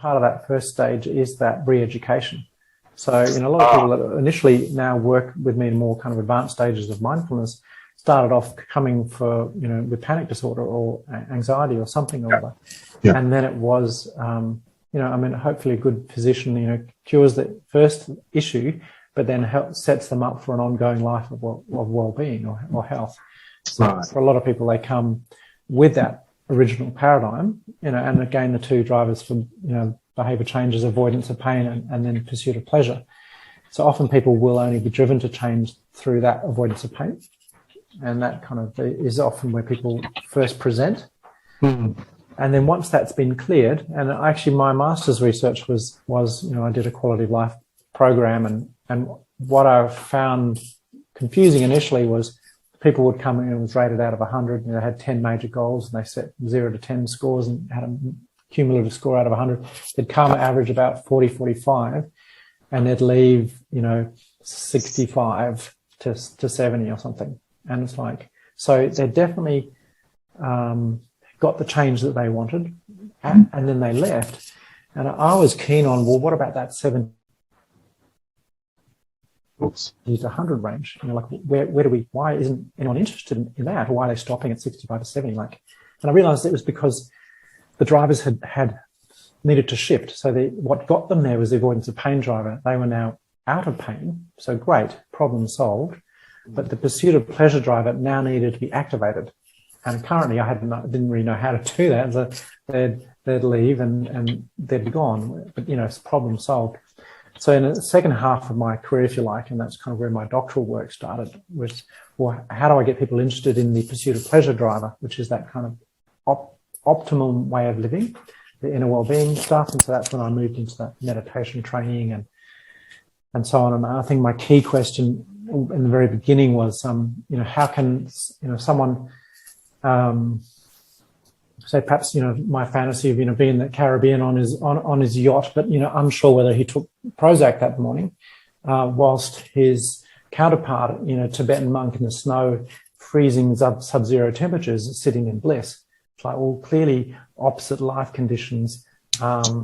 part of that first stage is that re-education. So, a lot of people that initially now work with me in more kind of advanced stages of mindfulness started off coming for, with panic disorder or anxiety or something or other. Yeah. And then it was, hopefully a good physician, cures the first issue, but then sets them up for an ongoing life of well-being or health. So for a lot of people, they come with that original paradigm, and again, the two drivers for, behavior changes, avoidance of pain and then pursuit of pleasure. So often people will only be driven to change through that avoidance of pain. And that kind of is often where people first present. Mm. And then once that's been cleared, and actually my master's research was I did a quality of life program, and what I found confusing initially was people would come in and it was rated out of 100, they had 10 major goals, and they set 0 to 10 scores and had a cumulative score out of 100. They'd come average about 40, 45, and they'd leave, 65 to 70 or something. And it's like, so they definitely got the change that they wanted, and then they left. And I was keen on, well, what about that 70 to 100 range? Why isn't anyone interested in that? Or why are they stopping at 65 to 70? And I realized it was because the drivers had needed to shift. So what got them there was the avoidance of pain driver. They were now out of pain. So great, problem solved. But the pursuit of pleasure driver now needed to be activated. And currently I didn't really know how to do that. So they'd leave and they'd be gone. But, it's problem solved. So in the second half of my career, if you like, and that's kind of where my doctoral work started, was, well, how do I get people interested in the pursuit of pleasure driver, which is that kind of optimum way of living, the inner well-being stuff. And so that's when I moved into that meditation training and so on. And I think my key question in the very beginning was, how can, someone, say perhaps, my fantasy of, being in the Caribbean on his yacht, but, unsure whether he took Prozac that morning, whilst his counterpart, Tibetan monk in the snow, freezing sub-zero temperatures, is sitting in bliss. It's like, well, clearly opposite life conditions, how's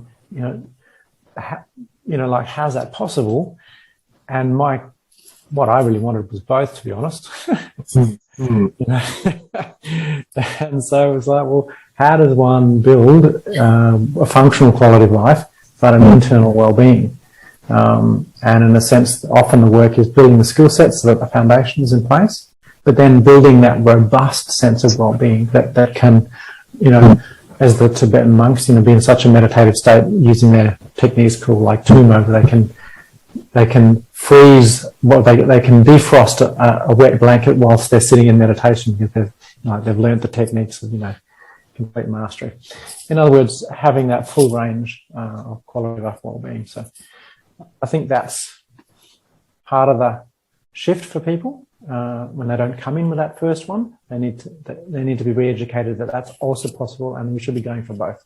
that possible? And what I really wanted was both, to be honest. And so it was like, well, how does one build a functional quality of life, but an internal well-being? And in a sense, often the work is building the skill sets so that the foundation is in place, but then building that robust sense of well-being that can, as the Tibetan monks, be in such a meditative state using their techniques called like tumo, they can freeze, they can defrost a wet blanket whilst they're sitting in meditation because they've learned the techniques of, complete mastery. In other words, having that full range of quality of life well-being. So I think that's part of the shift for people when they don't come in with that first one. They need to be re-educated that that's also possible, and we should be going for both.